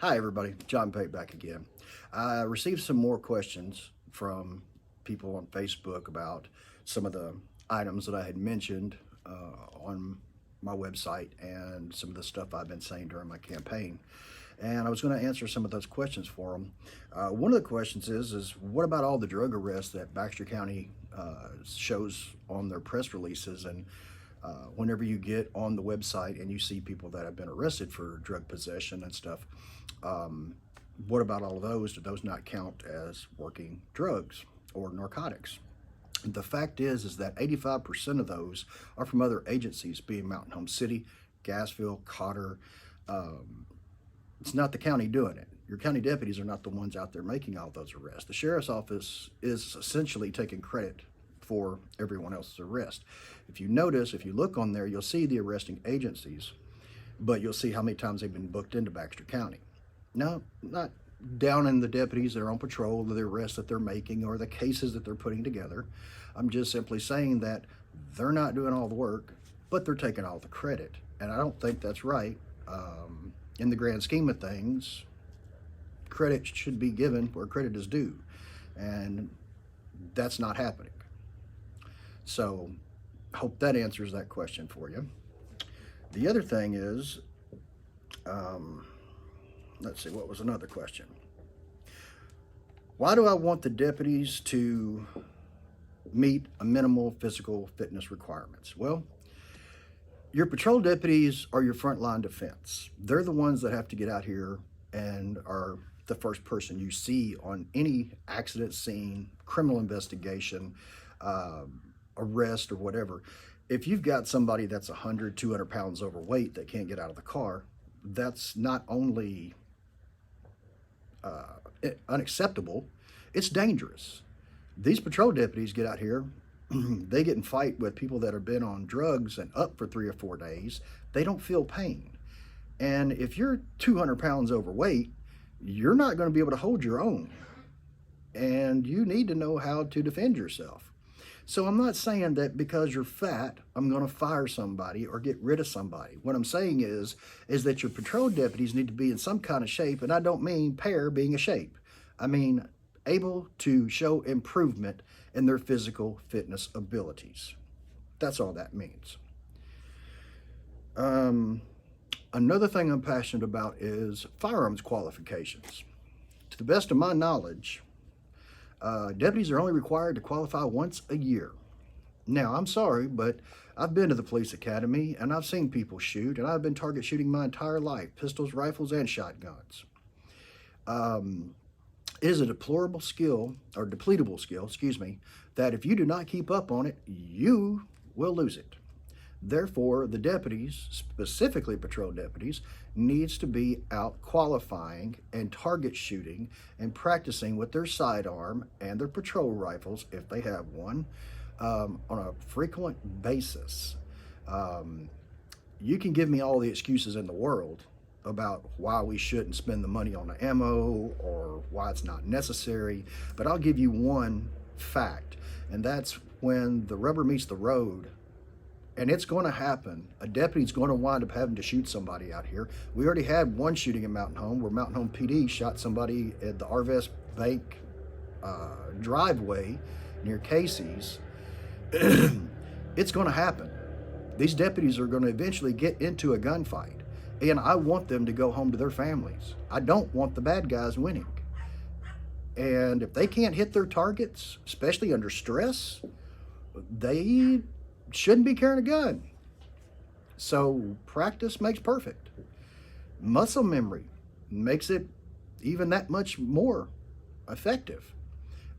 Hi, everybody. John Pate back again. I received some more questions from people on Facebook about some of the items that I had mentioned on my website and some of the stuff I've been saying during my campaign. And I was going to answer some of those questions for them. One of the questions is what about all the drug arrests that Baxter County shows on their press releases? And whenever you get on the website and you see people that have been arrested for drug possession and stuff, um, what about all of those? Do those not count as working drugs or narcotics? The fact is that 85% of those are from other agencies, being Mountain Home City, Gassville, Cotter. Um, it's not the county doing it. Your county deputies are not the ones out there making all those arrests. The sheriff's office is essentially taking credit for everyone else's arrest. If you notice, if you look on there, you'll see the arresting agencies, but you'll see how many times they've been booked into Baxter County. No, not down in the deputies that are on patrol, or the arrests that they're making, or the cases that they're putting together. I'm just simply saying that they're not doing all the work, but they're taking all the credit. And I don't think that's right. In the grand scheme of things, credit should be given where credit is due. And that's not happening. So, hope that answers that question for you. The other thing is, let's see, what was another question? Why do I want the deputies to meet a minimal physical fitness requirements? Well, your patrol deputies are your frontline defense. They're the ones that have to get out here and are the first person you see on any accident scene, criminal investigation, arrest, or whatever. If you've got somebody that's 100, 200 pounds overweight that can't get out of the car, that's not only unacceptable, it's dangerous. These patrol deputies get out here, they get in fight with people that have been on drugs and up for 3 or 4 days. They don't feel pain. And if you're 200 pounds overweight, you're not going to be able to hold your own. And you need to know how to defend yourself. So I'm not saying that because you're fat, I'm going to fire somebody or get rid of somebody. What I'm saying is that your patrol deputies need to be in some kind of shape, and I don't mean pair being a shape. I mean able to show improvement in their physical fitness abilities. That's all that means. Another thing I'm passionate about is firearms qualifications. To the best of my knowledge, deputies are only required to qualify once a year. Now, I'm sorry, but I've been to the police academy and I've seen people shoot, and I've been target shooting my entire life, pistols, rifles, and shotguns. It is a deplorable skill, or depletable skill, excuse me, that if you do not keep up on it, you will lose it. Therefore, the deputies, specifically patrol deputies, needs to be out qualifying and target shooting and practicing with their sidearm and their patrol rifles, if they have one, on a frequent basis. You can give me all the excuses in the world about why we shouldn't spend the money on the ammo or why it's not necessary, but I'll give you one fact, and that's when the rubber meets the road. And it's going to happen. A deputy's going to wind up having to shoot somebody out here. We already had one shooting in Mountain Home where Mountain Home PD shot somebody at the Arvest Bank driveway near Casey's. It's going to happen. These deputies are going to eventually get into a gunfight. And I want them to go home to their families. I don't want the bad guys winning. And if they can't hit their targets, especially under stress, they shouldn't be carrying a gun. So practice makes perfect. Muscle memory makes it even that much more effective.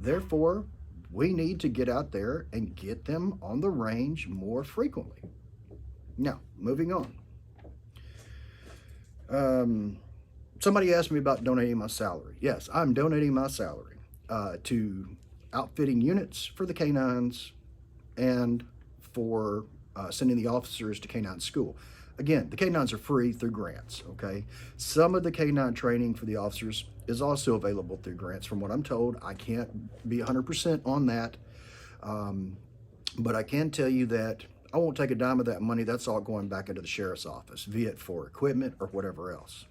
Therefore, we need to get out there and get them on the range more frequently. Now, moving on. Somebody asked me about donating my salary. Yes, I'm donating my salary to outfitting units for the canines and for sending the officers to canine school. Again, the canines are free through grants, okay? Some of the canine training for the officers is also available through grants. From what I'm told, I can't be 100% on that, but I can tell you that I won't take a dime of that money. That's all going back into the sheriff's office, be it for equipment or whatever else.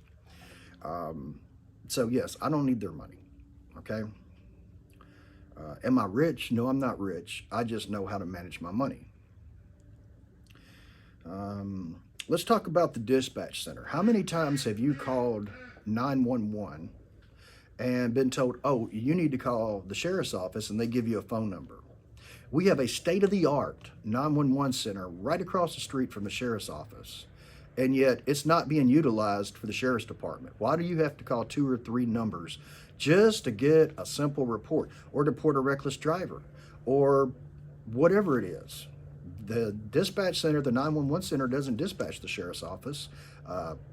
So yes, I don't need their money. Okay. Am I rich? No, I'm not rich. I just know how to manage my money. Let's talk about the dispatch center. How many times have you called 911 and been told, oh, you need to call the sheriff's office, and they give you a phone number? We have a state-of-the-art 911 center right across the street from the sheriff's office, and yet it's not being utilized for the sheriff's department. Why do you have to call 2 or 3 numbers just to get a simple report, or to report a reckless driver, or whatever it is? The dispatch center, the 911 center, doesn't dispatch the sheriff's office.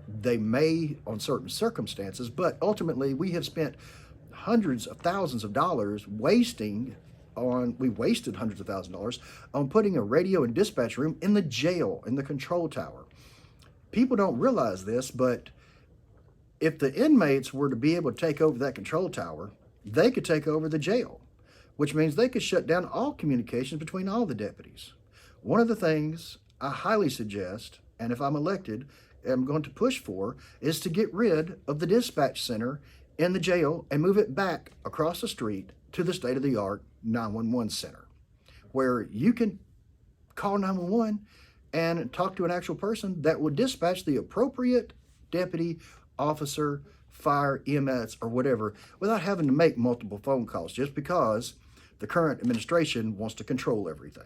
They may on certain circumstances, but ultimately we have spent hundreds of thousands of dollars we wasted hundreds of thousands of dollars on putting a radio and dispatch room in the jail, in the control tower. People don't realize this, but if the inmates were to be able to take over that control tower, they could take over the jail, which means they could shut down all communications between all the deputies. One of the things I highly suggest, and if I'm elected, I'm going to push for, is to get rid of the dispatch center in the jail and move it back across the street to the state-of-the-art 911 center, where you can call 911 and talk to an actual person that will dispatch the appropriate deputy, officer, fire, EMS, or whatever, without having to make multiple phone calls just because the current administration wants to control everything.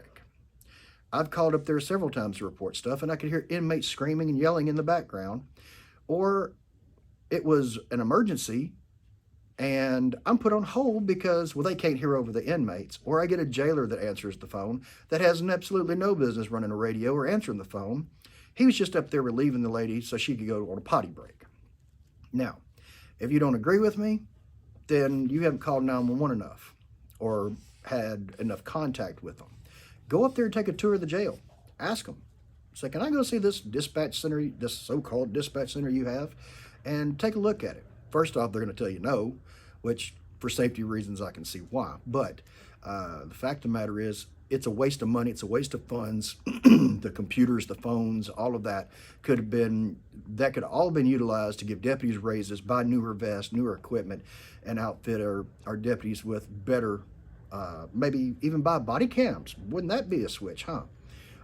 I've called up there several times to report stuff, and I could hear inmates screaming and yelling in the background, or it was an emergency and I'm put on hold because, well, they can't hear over the inmates, or I get a jailer that answers the phone that has absolutely no business running a radio or answering the phone. He was just up there relieving the lady so she could go on a potty break. Now, if you don't agree with me, then you haven't called 911 enough or had enough contact with them. Go up there and take a tour of the jail. Ask them. Say, can I go see this dispatch center, this so-called dispatch center you have, and take a look at it? First off, they're going to tell you no, which for safety reasons I can see why. But the fact of the matter is, it's a waste of money. It's a waste of funds. The computers, the phones, all of that could have all been utilized to give deputies raises, buy newer vests, newer equipment, and outfit our deputies with better, maybe even buy body cams. Wouldn't that be a switch, huh?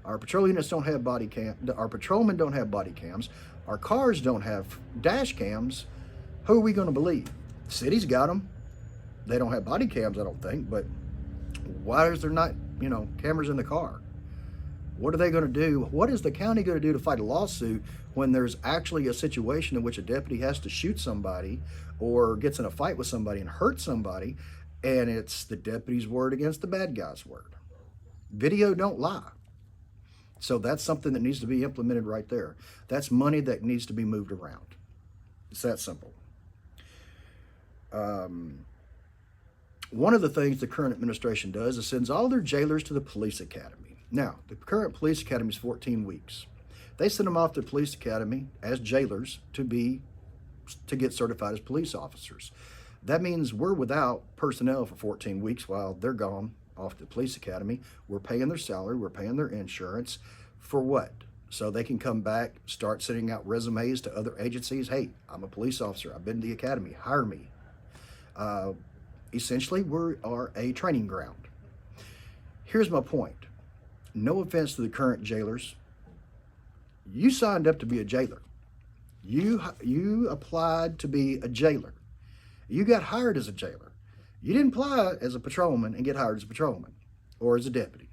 Our patrol units don't have body cam. Our patrolmen don't have body cams. Our cars don't have dash cams. Who are we going to believe? The city's got them. They don't have body cams, I don't think, but why is there not, cameras in the car? What are they going to do? What is the county going to do to fight a lawsuit when there's actually a situation in which a deputy has to shoot somebody or gets in a fight with somebody and hurts somebody, and it's the deputy's word against the bad guy's word? Video don't lie. So that's something that needs to be implemented right there. That's money that needs to be moved around. It's that simple. One of the things the current administration does is sends all their jailers to the police academy. Now, the current police academy is 14 weeks. They send them off to the police academy as jailers to get certified as police officers. That means we're without personnel for 14 weeks while they're gone off to the police academy. We're paying their salary, we're paying their insurance. For what? So they can come back, start sending out resumes to other agencies. Hey, I'm a police officer. I've been to the academy. Hire me. Essentially, we are a training ground. Here's my point. No offense to the current jailers. You signed up to be a jailer. You applied to be a jailer. You got hired as a jailer. You didn't apply as a patrolman and get hired as a patrolman or as a deputy.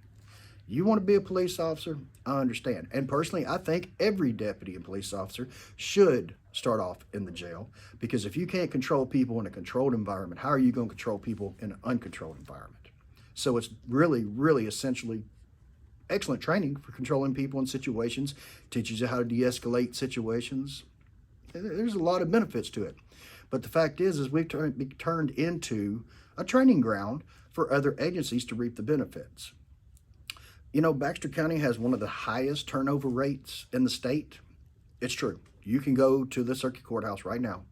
You want to be a police officer? I understand. And personally, I think every deputy and police officer should start off in the jail, because if you can't control people in a controlled environment, how are you going to control people in an uncontrolled environment? So it's really, really essentially excellent training for controlling people in situations, teaches you how to de-escalate situations. There's a lot of benefits to it. But the fact is we've turned into a training ground for other agencies to reap the benefits. Baxter County has one of the highest turnover rates in the state. It's true. You can go to the circuit courthouse right now,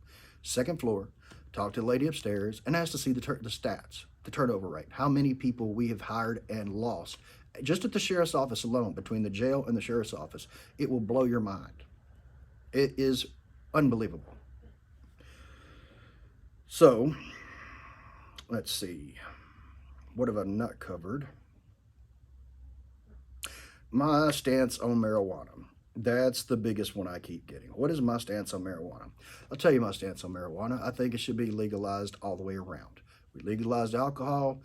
second floor, talk to the lady upstairs, and ask to see the stats, the turnover rate, how many people we have hired and lost. Just at the sheriff's office alone, between the jail and the sheriff's office, it will blow your mind. It is unbelievable. So, let's see. What have I not covered? My stance on marijuana. That's the biggest one I keep getting. What is my stance on marijuana? I'll tell you my stance on marijuana. I think it should be legalized all the way around. We legalized alcohol.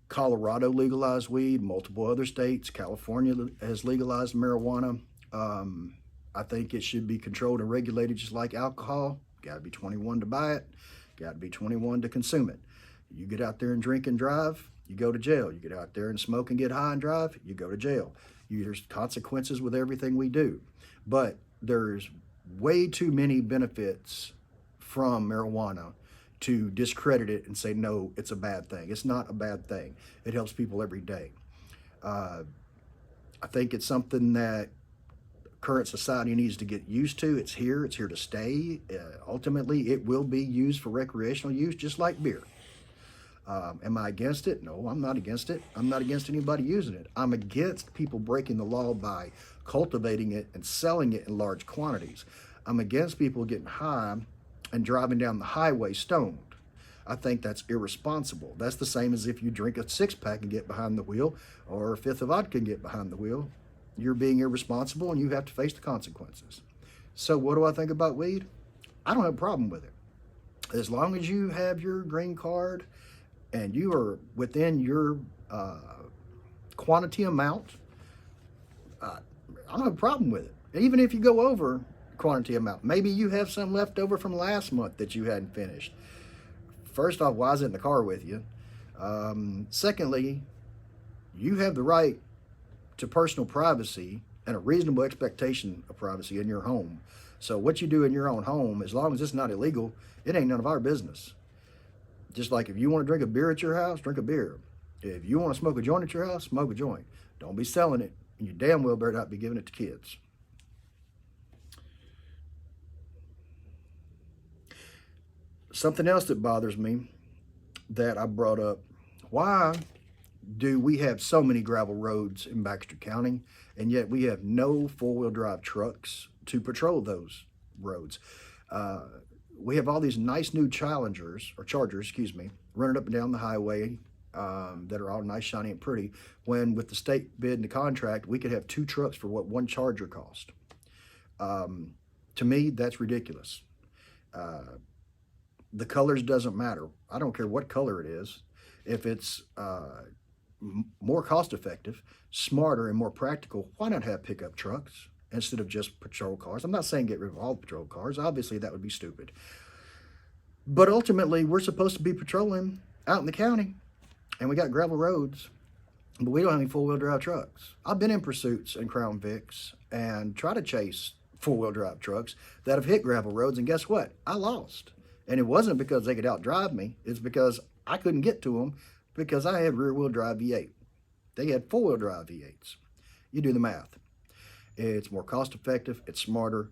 Colorado legalized weed. Multiple other states. California has legalized marijuana. I think it should be controlled and regulated just like alcohol. Got to be 21 to buy it. Got to be 21 to consume it. You get out there and drink and drive, you go to jail. You get out there and smoke and get high and drive, you go to jail. There's consequences with everything we do. But there's way too many benefits from marijuana to discredit it and say, no, it's a bad thing. It's not a bad thing. It helps people every day. I think it's something that current society needs to get used to. It's here to stay. Ultimately, it will be used for recreational use, just like beer. Am I against it? No, I'm not against it. I'm not against anybody using it. I'm against people breaking the law by cultivating it and selling it in large quantities. I'm against people getting high and driving down the highway stoned. I think that's irresponsible. That's the same as if you drink a six-pack and get behind the wheel, or a fifth of vodka and get behind the wheel. You're being irresponsible and you have to face the consequences. So what do I think about weed? I don't have a problem with it. As long as you have your green card and you are within your quantity amount, I don't have a problem with it. Even if you go over quantity amount, maybe you have some left over from last month that you hadn't finished. First off, why is it in the car with you? Secondly, you have the right to personal privacy and a reasonable expectation of privacy in your home. So what you do in your own home, as long as it's not illegal, it ain't none of our business. Just like if you want to drink a beer at your house, drink a beer. If you want to smoke a joint at your house, smoke a joint. Don't be selling it, and you damn well better not be giving it to kids. Something else that bothers me that I brought up, why do we have so many gravel roads in Baxter County, and yet we have no four-wheel drive trucks to patrol those roads? We have all these nice new Chargers, running up and down the highway that are all nice, shiny, and pretty, when with the state bid and the contract, we could have two trucks for what one Charger cost. To me, that's ridiculous. The colors doesn't matter. I don't care what color it is. If it's more cost effective, smarter, and more practical, why not have pickup trucks instead of just patrol cars? I'm not saying get rid of all patrol cars. Obviously, that would be stupid. But ultimately, we're supposed to be patrolling out in the county, and we got gravel roads, but we don't have any four-wheel drive trucks. I've been in pursuits and Crown Vics and try to chase four-wheel drive trucks that have hit gravel roads, and guess what? I lost. And it wasn't because they could outdrive me. It's because I couldn't get to them because I had rear-wheel drive V8. They had four-wheel drive V8s. You do the math. It's more cost-effective. It's smarter.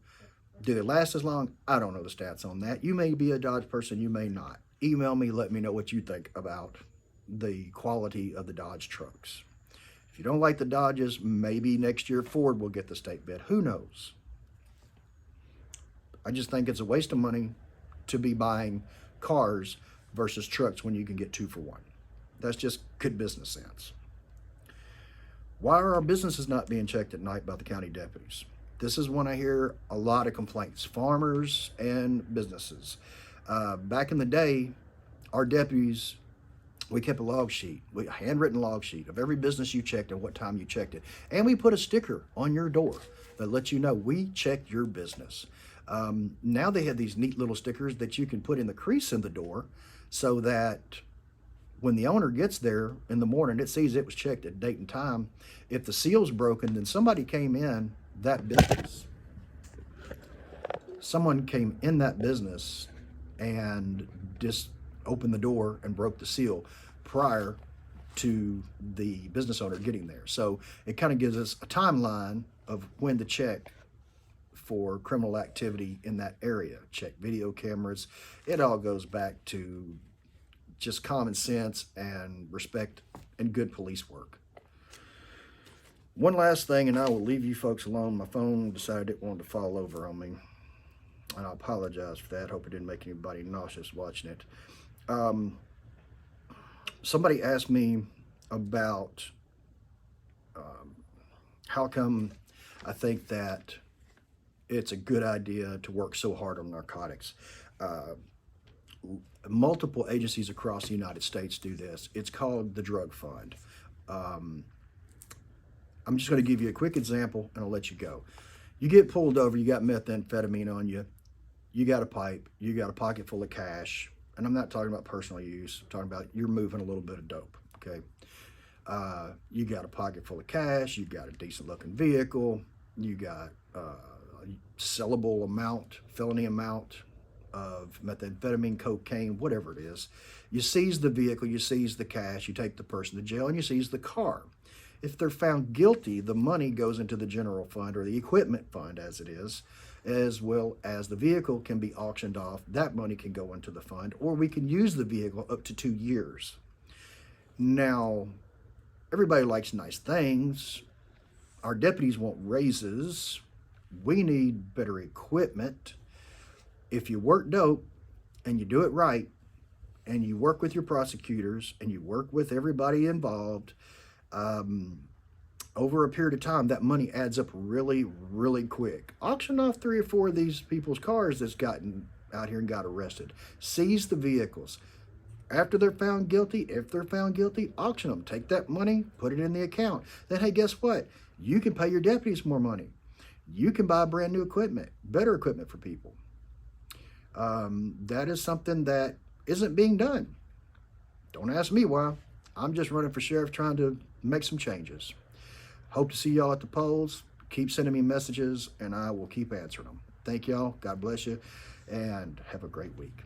Do they last as long? I don't know the stats on that. You may be a Dodge person. You may not. Email me. Let me know what you think about the quality of the Dodge trucks. If you don't like the Dodges, maybe next year Ford will get the state bid. Who knows? I just think it's a waste of money to be buying cars versus trucks when you can get 2 for 1. That's just good business sense. Why are our businesses not being checked at night by the county deputies? This is when I hear a lot of complaints, farmers and businesses. Back in the day, our deputies, we kept a log sheet, a handwritten log sheet of every business you checked and what time you checked it. And we put a sticker on your door that lets you know we checked your business. Now they have these neat little stickers that you can put in the crease in the door so that when the owner gets there in the morning, it sees it was checked at date and time. If the seal's broken, then somebody came in that business. Someone came in that business and just opened the door and broke the seal prior to the business owner getting there. So it kind of gives us a timeline of when to check for criminal activity in that area. Check video cameras. It all goes back to just common sense and respect and good police work. One last thing, and I will leave you folks alone. My phone decided it wanted to fall over on me. and I apologize for that. Hope it didn't make anybody nauseous watching it. Um, Somebody asked me about how come I think that it's a good idea to work so hard on narcotics. Uh, Multiple agencies across the United States do this. It's called the Drug Fund. Um, I'm just going to give you a quick example and I'll let you go. You get pulled over, you got methamphetamine on you, you got a pipe, you got a pocket full of cash, and I'm not talking about personal use, I'm talking about you're moving a little bit of dope, okay? You got a pocket full of cash, you got a decent looking vehicle, you got a sellable amount, felony amount of methamphetamine, cocaine, whatever it is. You seize the vehicle, you seize the cash, you take the person to jail, and you seize the car. If they're found guilty, the money goes into the general fund, or the equipment fund as it is, as well as the vehicle can be auctioned off. That money can go into the fund, or we can use the vehicle up to 2 years. Now, everybody likes nice things. Our deputies want raises. We need better equipment. If you work dope and you do it right, and you work with your prosecutors and you work with everybody involved, over a period of time, that money adds up really, really quick. Auction off 3 or 4 of these people's cars that's gotten out here and got arrested. Seize the vehicles. After they're found guilty, if they're found guilty, auction them. Take that money, put it in the account. Then, hey, guess what? You can pay your deputies more money. You can buy brand new equipment, better equipment for people. That is something that isn't being done. Don't ask me why. I'm just running for sheriff trying to make some changes. Hope to see y'all at the polls. Keep sending me messages and I will keep answering them. Thank y'all. God bless you and have a great week.